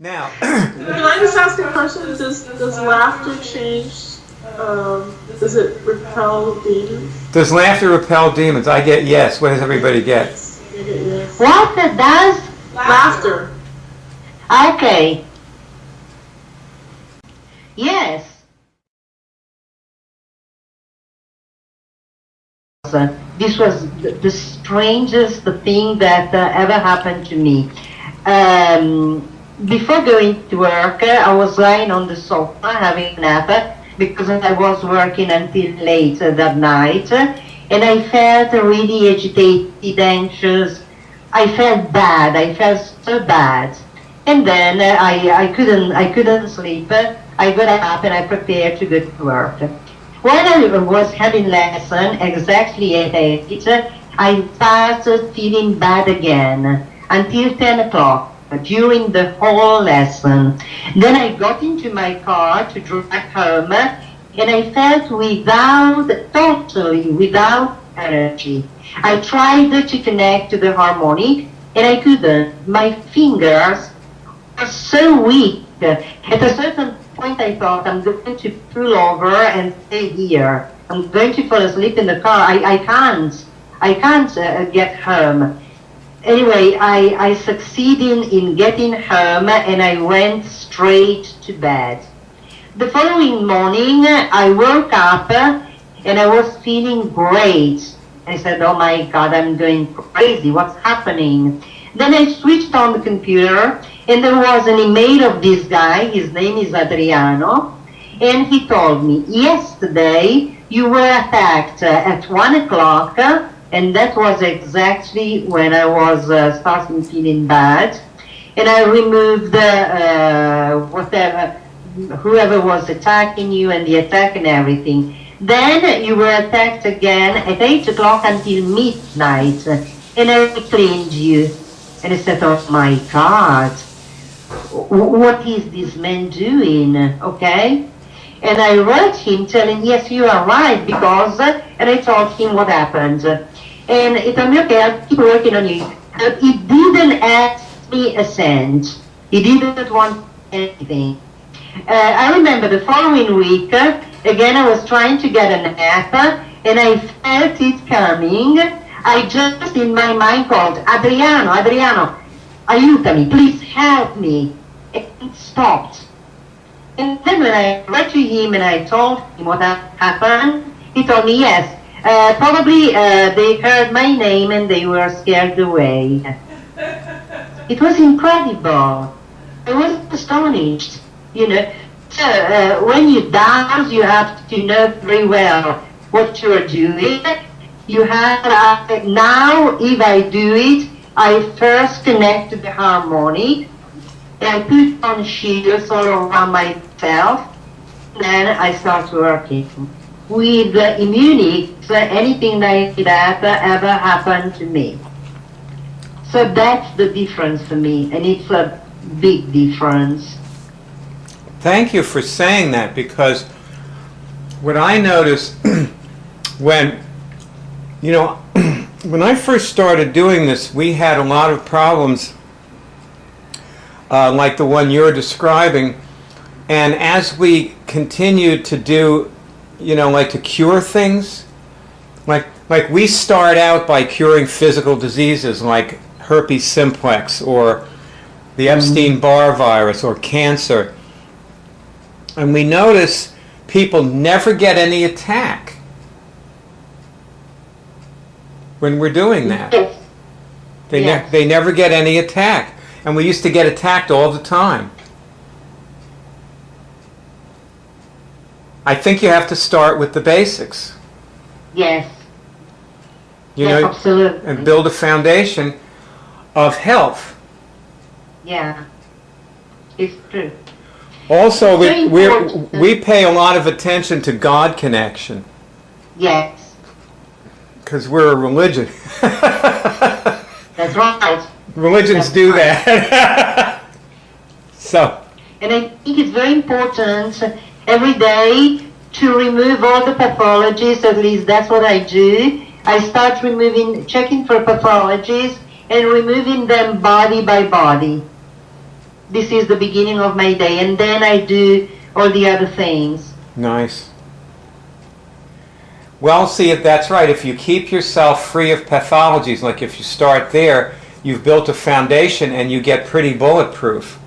Now, Can I just ask a question? Does laughter change? Does it repel demons? does laughter repel demons? I get yes. What does everybody get? Yes. What does? Laughter. Okay. Yes. This was the strangest thing that ever happened to me. Before going to work, I was lying on the sofa having a nap because I was working until late that night, and I felt really agitated, anxious. I felt bad. I felt so bad, and then I couldn't sleep. I got up and I prepared to go to work. When I was having lesson exactly at 8, I started feeling bad again until 10 o'clock. During the whole lesson. Then I got into my car to drive home, and I felt totally without energy. I tried to connect to the harmonic, and I couldn't. My fingers were so weak. At a certain point I thought, I'm going to pull over and stay here. I'm going to fall asleep in the car. I can't get home. Anyway, I succeeded in getting home, and I went straight to bed. The following morning, I woke up and I was feeling great. I said, oh my God, I'm going crazy. What's happening? Then I switched on the computer, and there was an email of this guy. His name is Adriano. And he told me, yesterday you were attacked at 1 o'clock. And that was exactly when I was starting feeling bad. And I removed whoever was attacking you and the attack and everything. Then you were attacked again at 8 o'clock until midnight. And I cleaned you. And I said, oh my God, what is this man doing? Okay? And I wrote him telling, yes, you are right, because, and I told him what happened. And he told me, okay, I'll keep working on you. He didn't ask me a cent. He didn't want anything. I remember the following week, again I was trying to get a nap, and I felt it coming. I just in my mind called, Adriano, aiutami, please help me. And it stopped. And then when I went to him and I told him what happened, he told me, yes, probably they heard my name and they were scared away. It was incredible. I was astonished, you know. So when you dance, you have to know very well what you are doing. You have now, if I do it, I first connect to the harmonic, and I put on shields all around myself, and then I start working. With Immunix, anything like that ever happened to me. So that's the difference for me, and it's a big difference. thank you for saying that, because what I noticed when, you know, when I first started doing this, we had a lot of problems like the one you're describing, and as we continued to do, you know, like to cure things, like we start out by curing physical diseases like herpes simplex or the Epstein-Barr virus or cancer, and we notice people never get any attack when we're doing that. They never get any attack, and we used to get attacked all the time. I think you have to start with the basics. Yes. You Yes, know, absolutely. and build a foundation of health. Yeah, it's true. Also, Very important. we pay a lot of attention to God connection Yes, because we're a religion. that's right. Religions That's do right. that. So, And I think it's very important every day to remove all the pathologies. At least that's what I do. I start checking for pathologies and removing them body by body. this is the beginning of my day, and then I do all the other things. Nice. Well, see, if that's right, if you keep yourself free of pathologies, like if you start there, you've built a foundation and you get pretty bulletproof.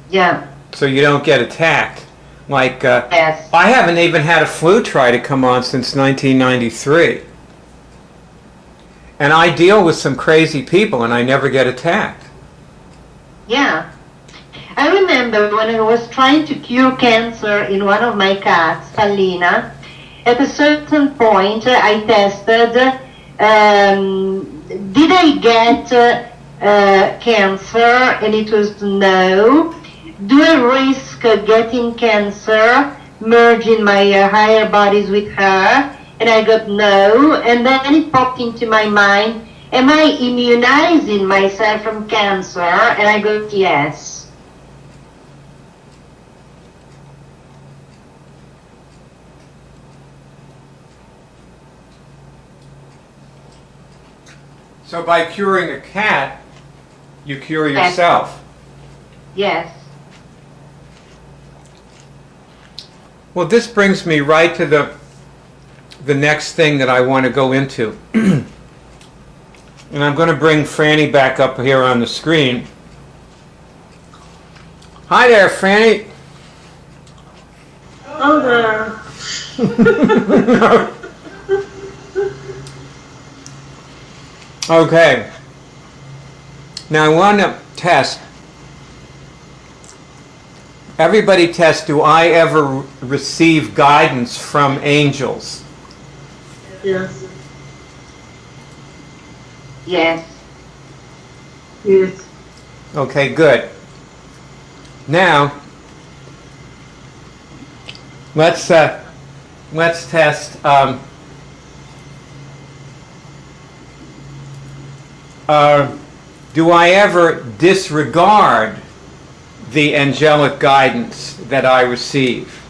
Yeah. So you don't get attacked. Like, Yes. I haven't even had a flu try to come on since 1993. And I deal with some crazy people and I never get attacked. Yeah. I remember when I was trying to cure cancer in one of my cats, Tallina, at a certain point I tested, did I get cancer? And it was no. Do I risk getting cancer, merging my higher bodies with her? And I got no. And then it popped into my mind, am I immunizing myself from cancer? And I got yes. So by curing a cat, you cure yourself. Yes. Well, this brings me right to the next thing that I want to go into. And I'm going to bring Franny back up here on the screen. Hi there, Franny. Oh there. Okay. Now I want to test. Everybody test, do I ever receive guidance from angels? Yes. Yes. Yes. Okay, good. Now, let's test. Do I ever disregard the angelic guidance that I receive?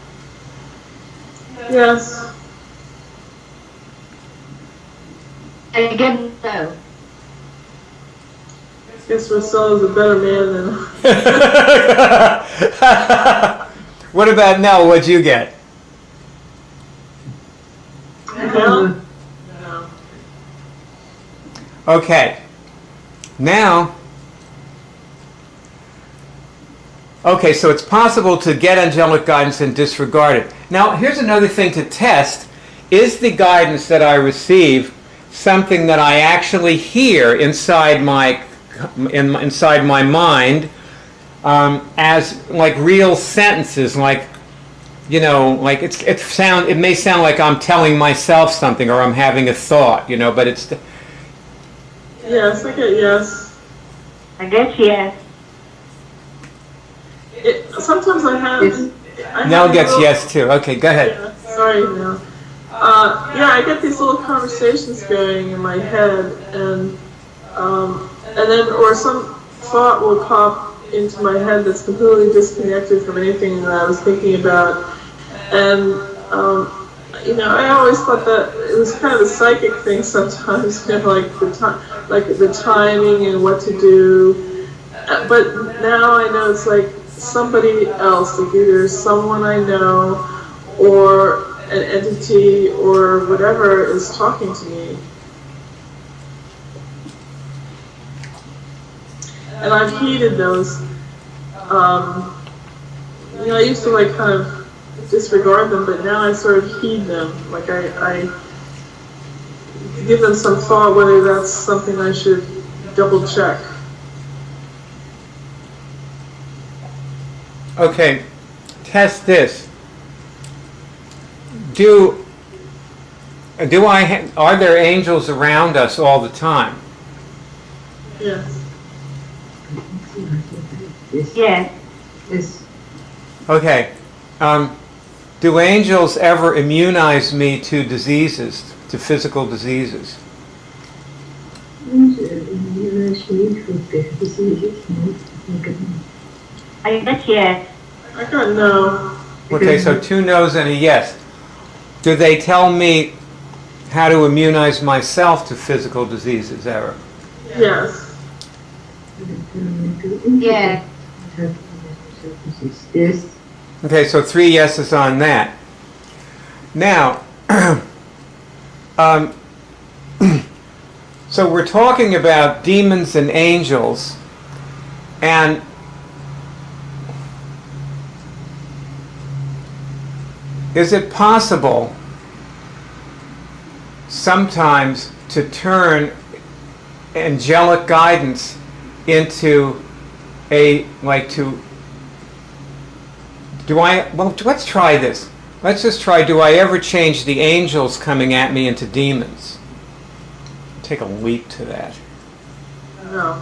Yes. Again, no. Guess Marcel is a better man than. What about Nell? What'd you get? No. No. Okay. Now, okay, so it's possible to get angelic guidance and disregard it. Now, here's another thing to test. Is the guidance that I receive something that I actually hear inside my mind as like real sentences, like, you know, like it may sound like I'm telling myself something or I'm having a thought, you know, but it's... Yes, I get yes. I guess yes. Sometimes I have. Nell gets yes too. Okay, go ahead. Yeah, sorry, Nell. Yeah, I get these little conversations going in my head, and then or some thought will pop into my head that's completely disconnected from anything that I was thinking about, and you know, I always thought that it was kind of a psychic thing sometimes, you know, like the timing and what to do. But now I know it's like somebody else, like either someone I know or an entity or whatever is talking to me. And I've heeded those. You know, I used to like kind of disregard them, but now I sort of heed them. Like I give them some thought whether that's something I should double check. Okay, test this. Are there angels around us all the time? Yes. Yes. Yes. Okay. Do angels ever immunize me to diseases, to physical diseases? I guess yes. I got no. Okay, so 2 no's and a yes. Do they tell me how to immunize myself to physical diseases ever? Yes. Yes. Yes. Okay, so 3 yeses on that. Now, so we're talking about demons and angels, and is it possible sometimes to turn angelic guidance into let's try this. Let's just try, do I ever change the angels coming at me into demons? Take a leap to that. No.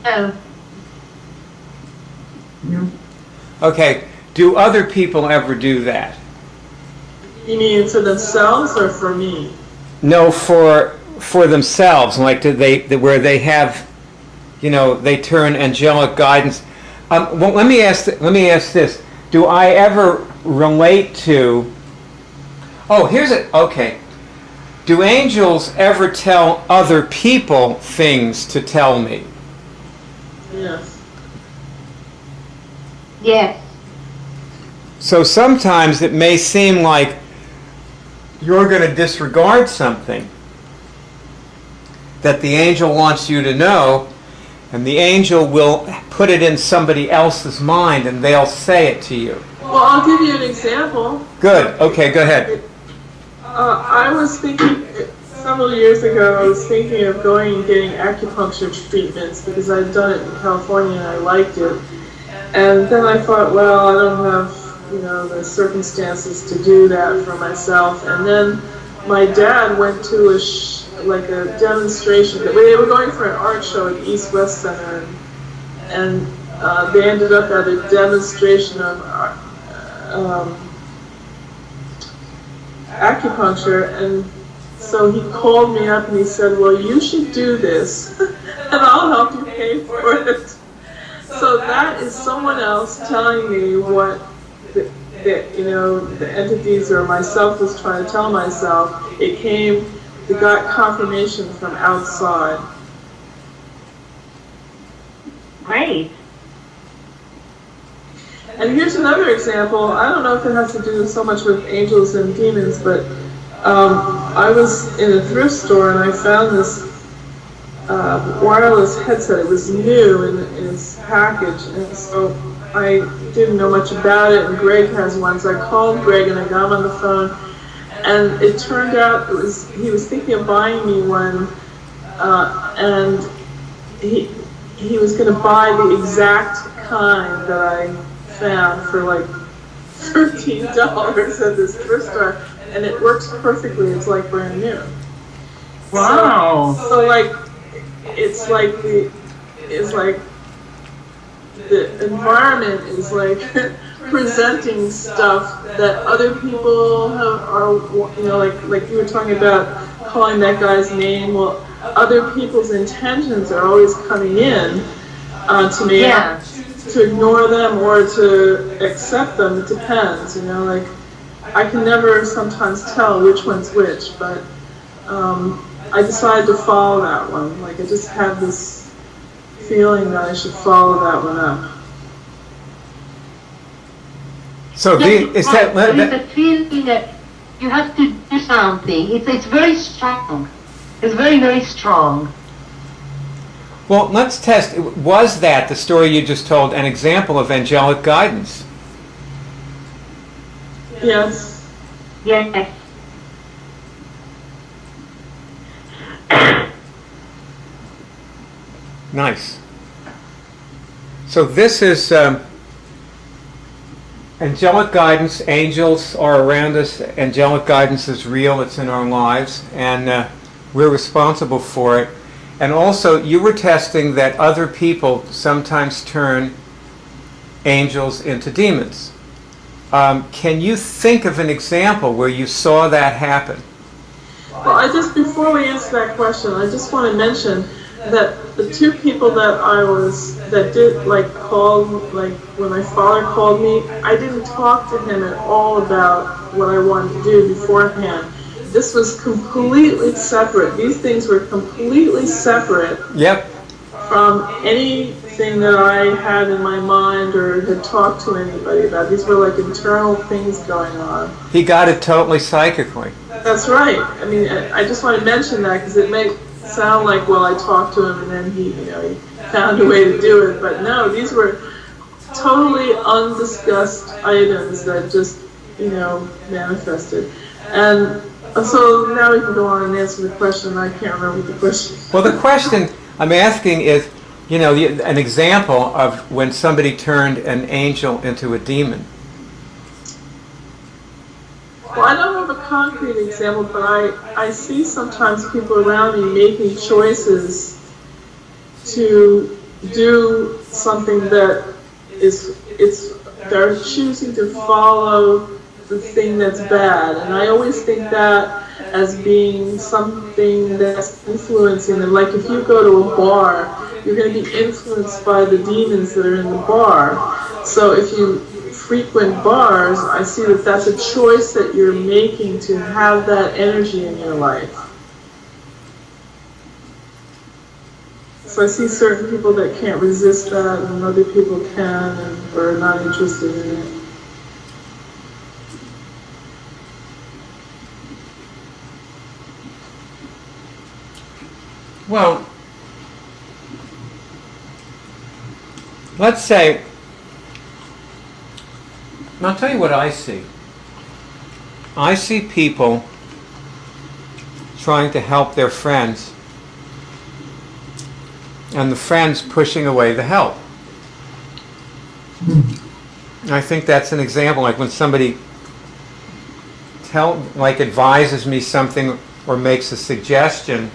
No. No. Okay, do other people ever do that? You mean to themselves or for me? No, for themselves, like where they have, they turn angelic guidance. Well, let me ask this: do I ever relate to? Oh, here's it. Okay. Do angels ever tell other people things to tell me? Yes. Yes. So sometimes it may seem like you're going to disregard something that the angel wants you to know, and the angel will put it in somebody else's mind and they'll say it to you. Well, I'll give you an example. Good. Okay, go ahead. I was thinking, several years ago, I was thinking of going and getting acupuncture treatments because I'd done it in California and I liked it. And then I thought, well, I don't have, the circumstances to do that for myself. And then my dad went to a demonstration. They were going for an art show at the East West Center, and they ended up at a demonstration of acupuncture, and so he called me up and he said, well, you should do this and I'll help you pay for it. So that is someone else telling me what the entities or myself was trying to tell myself. It got confirmation from outside. Great. And here's another example. I don't know if it has to do so much with angels and demons, but I was in a thrift store and I found this wireless headset. It was new in its package, and so I didn't know much about it, and Greg has one, so I called Greg and I got him on the phone, and it turned out he was thinking of buying me one, and he was going to buy the exact kind that I found for like $13 at this thrift store, and it works perfectly. It's like brand new. Wow. So it's like the environment is like presenting stuff that other people like you were talking about calling that guy's name. Well, other people's intentions are always coming in to me. Yeah. To ignore them or to accept them, it depends. I can never sometimes tell which one's which, but I decided to follow that one. I just had this feeling that I should follow that one up. So It's a feeling that you have to do something. It's very strong. It's very, very strong. Well, let's test. Was that, the story you just told, an example of angelic guidance? Yes. Yes. Nice. So this is angelic guidance. Angels are around us. Angelic guidance is real. It's in our lives, and we're responsible for it. And also, you were testing that other people sometimes turn angels into demons. Can you think of an example where you saw that happen? Well, before we answer that question, I just want to mention that the two people that called, when my father called me, I didn't talk to him at all about what I wanted to do beforehand. This was completely separate. These things were completely separate. Yep. From anything anything that I had in my mind or had talked to anybody about. These were like internal things going on. He got it totally psychically. That's right. I mean, I just want to mention that because it may sound like, well, I talked to him and then he found a way to do it. But no, these were totally undiscussed items that just, manifested. And so now we can go on and answer the question. I can't remember the question. Well, the question I'm asking is, an example of when somebody turned an angel into a demon. Well, I don't have a concrete example, but I see sometimes people around me making choices to do something that they're choosing to follow the thing that's bad. And I always think that as being something that's influencing them. Like if you go to a bar, you're going to be influenced by the demons that are in the bar. So if you frequent bars, I see that that's a choice that you're making to have that energy in your life. So I see certain people that can't resist that, and other people can and are not interested in it. Well, let's say, I'll tell you what I see. I see people trying to help their friends, and the friends pushing away the help. I think that's an example, like when somebody advises me something or makes a suggestion,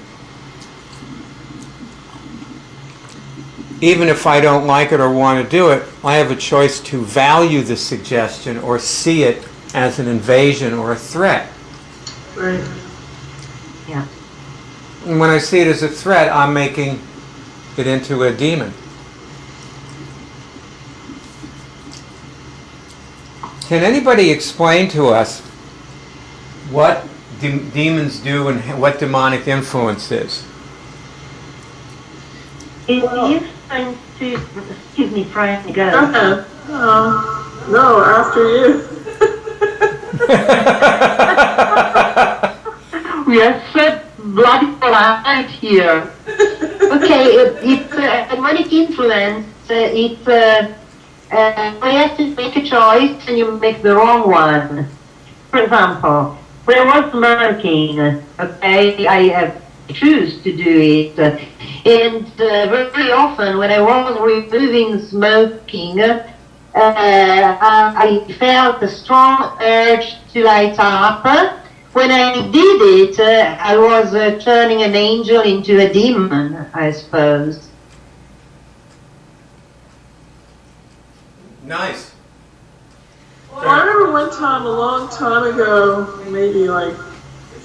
even if I don't like it or want to do it, I have a choice to value the suggestion or see it as an invasion or a threat. Right. Yeah. And when I see it as a threat, I'm making it into a demon. Can anybody explain to us what demons do and what demonic influence is? Excuse me, Frank, go. No, after you. We are so bloody polite here. Okay, demonic influence, I have to make a choice and you make the wrong one. For example, when I was smoking, okay, I choose to do it. And very often when I was removing smoking, I felt a strong urge to light up. When I did it, I was turning an angel into a demon, I suppose. Nice. Well, I remember one time, a long time ago, maybe like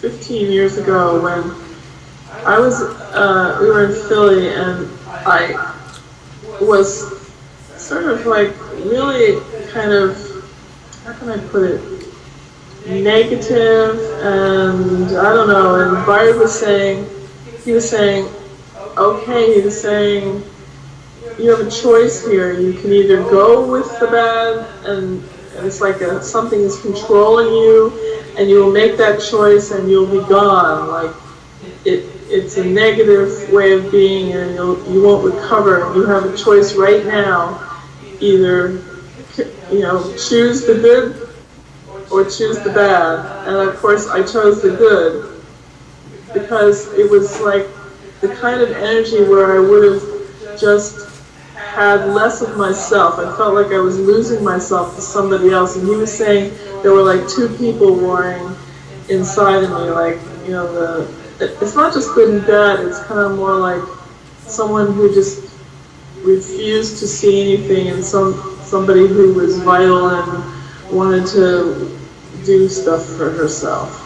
15 years ago, when I was, we were in Philly, and I was sort of like really kind of, how can I put it, negative, and I don't know, and Bart was saying, he was saying, you have a choice here. You can either go with the bad, and it's like something is controlling you, and you will make that choice and you'll be gone. Like, it's a negative way of being, and you won't recover. You have a choice right now. Either, choose the good or choose the bad. And of course I chose the good, because it was like the kind of energy where I would have just had less of myself. I felt like I was losing myself to somebody else. And he was saying there were like two people warring inside of me, like, it's not just good and bad, it's kind of more like someone who just refused to see anything, and somebody who was vital and wanted to do stuff for herself.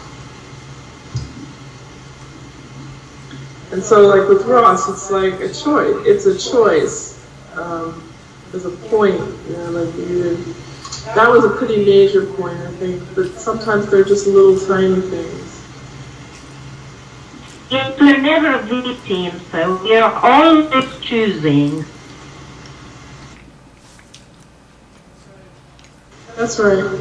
And so, like with Ross, it's like a choice. It's a choice. There's a point, that was a pretty major point, I think. But sometimes they're just little tiny things. Yes, we're never victims, so we are always choosing. That's right.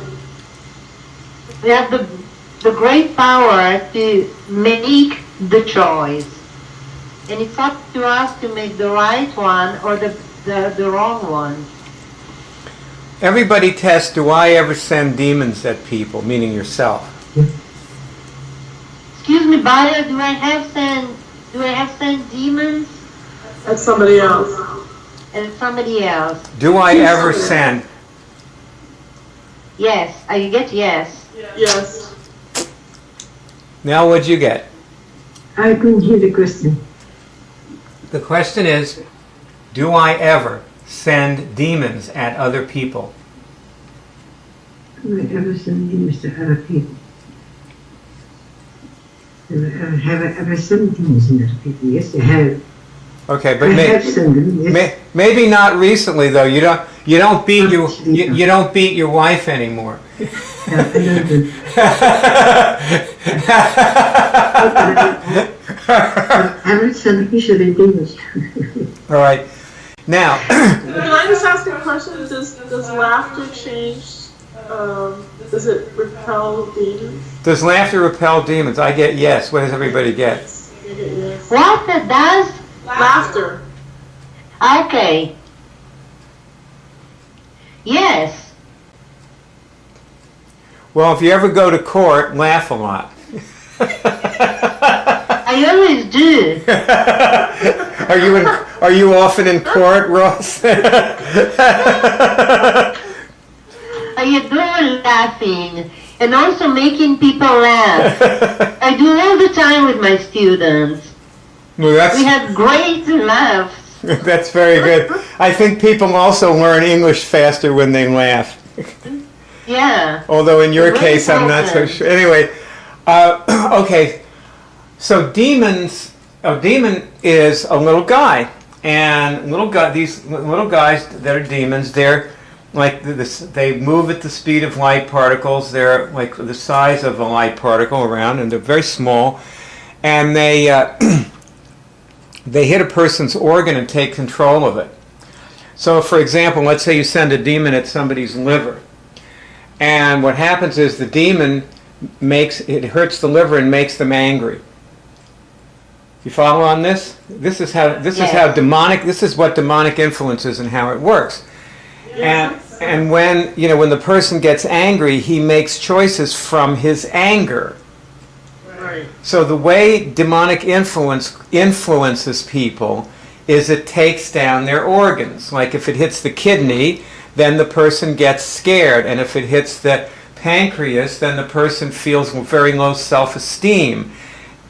We have the great power to make the choice. And it's up to us to make the right one or the wrong one. Everybody tests, do I ever send demons at people, meaning yourself? Excuse me, Bayer, do I have sent demons? At somebody else. And somebody else. Do I ever send? Yes, I get yes. Yes. Now what'd you get? I couldn't hear the question. The question is, do I ever send demons at other people? Do I ever send demons to other people? Have I ever sent demons to other people? Yes, I have. Okay, but I have sent them, yes. maybe not recently though. You don't beat you don't beat your wife anymore. Yeah, I know that. I haven't sent usually demons. All right. Now, Can I just ask a question? Does laughter change? Does it repel demons? does laughter repel demons? I get yes. What does everybody get? I get yes. What does? Laughter. Okay. Yes. Well, if you ever go to court, laugh a lot. I always do. Are you often in court, Ross? I adore laughing and also making people laugh. I do all the time with my students. Well, We have great laughs. that's very good. I think people also learn English faster when they laugh. Yeah. Although in your Very case, I'm not so important. sure. Anyway, okay. So demons. A demon is a little guy, and these little guys that are demons, they're like this. They move at the speed of light particles. They're like the size of a light particle around, and they're very small, and they they hit a person's organ and take control of it. So, for example, let's say you send a demon at somebody's liver. And what happens is the demon hurts the liver and makes them angry. You follow on this? This is what demonic influence is and how it works. And when the person gets angry, he makes choices from his anger. Right. So the way demonic influences people is it takes down their organs. Like if it hits the kidney, then the person gets scared. And if it hits the pancreas, then the person feels very low self-esteem.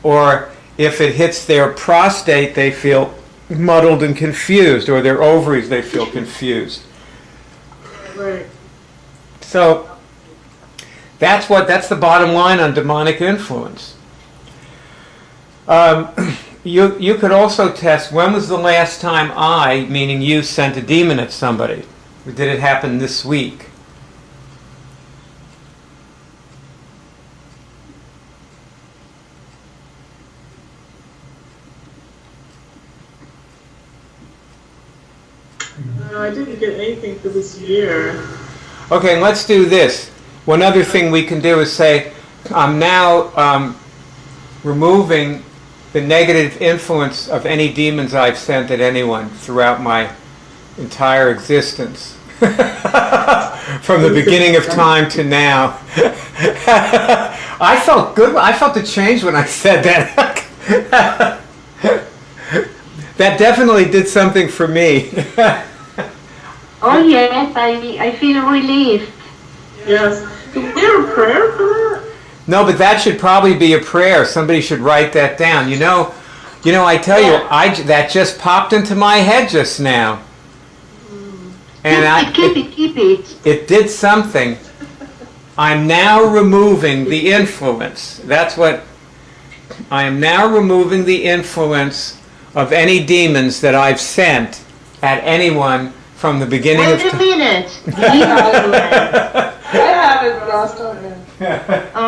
Or if it hits their prostate, they feel muddled and confused. Or their ovaries, they feel confused. Right. So that's the bottom line on demonic influence. You could also test, when was the last time I, meaning you, sent a demon at somebody? Or did it happen this week? No, I didn't get anything for this year. Okay, let's do this. One other thing we can do is say, I'm now removing the negative influence of any demons I've sent at anyone throughout my entire existence. From the beginning of time to now. I felt good. I felt a change when I said that. That definitely did something for me. Oh yes, I feel relief. Yes. Do we have a prayer for that? No, but that should probably be a prayer. Somebody should write that down. You know, I tell you, that just popped into my head just now. And Keep it. It did something. I'm now removing the influence. That's what I am now removing the influence of any demons that I've sent at anyone from the beginning of time. Wait a minute. I have it, Ross, don't you?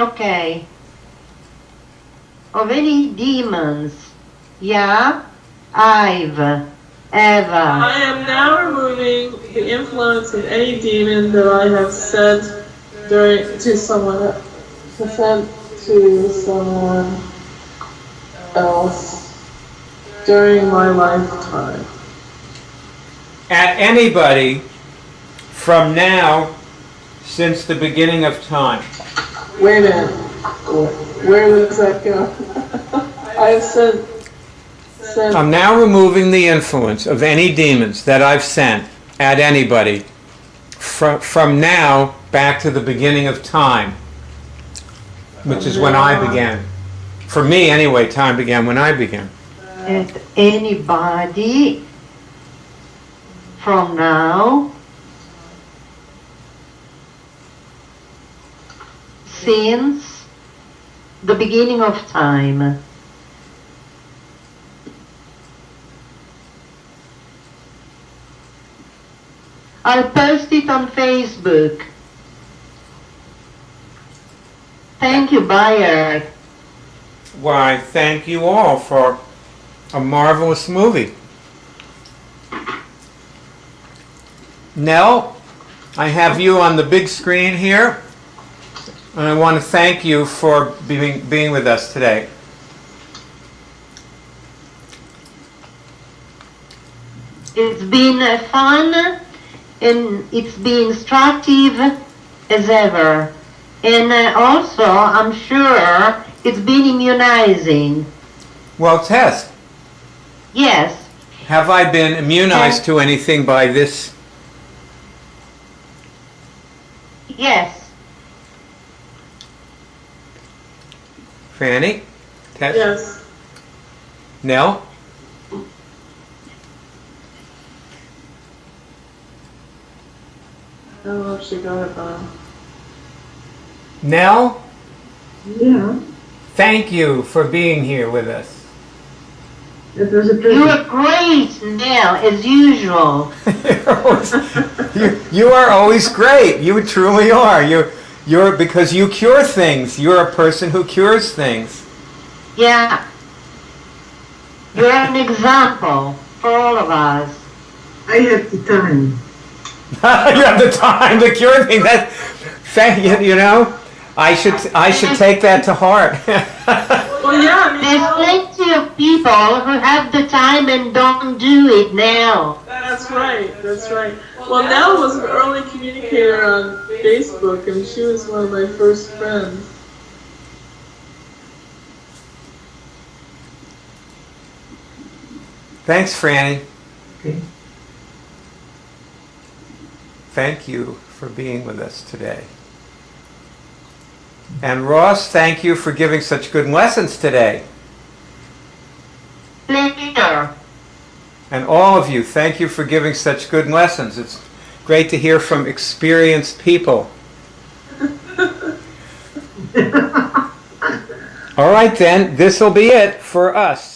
Okay. Of any demons, yeah, I've ever. I am now removing the influence of any demon that I have sent to someone else during my lifetime. At anybody from now since the beginning of time. Wait a minute. Where does that go? I have sent. I'm now removing the influence of any demons that I've sent at anybody from now back to the beginning of time, which is when I began. For me, anyway, time began when I began. At anybody from now since the beginning of time. I'll post it on Facebook. Thank you, Bayer. Why, thank you all for a marvelous movie. Nell, I have you on the big screen here, and I want to thank you for being with us today. It's been fun, and it's been instructive as ever. And also, I'm sure it's been immunizing. Well, Tess, Yes. have I been immunized to anything by this? Yes. Fanny? Tess? Yes. Nell? I don't know if she got it on. Nell, Yeah, thank you for being here with us. it was a You pleasure. are great, Nell, as usual. You are always great. You truly are. You're because you cure things. You're a person who cures things. Yeah. You're an example for all of us. I have the time. You have the time to cure things. You know, I should take that to heart. Well, yeah, I mean, There's plenty of people who have the time and don't do it now. that's right. That's right. Well, Nell was an early communicator on Facebook, and she was one of my first friends. Thanks, Franny. Okay. Thank you for being with us today. And Ross, thank you for giving such good lessons today. Pleasure. And all of you, thank you for giving such good lessons. It's great to hear from experienced people. All right then, this will be it for us.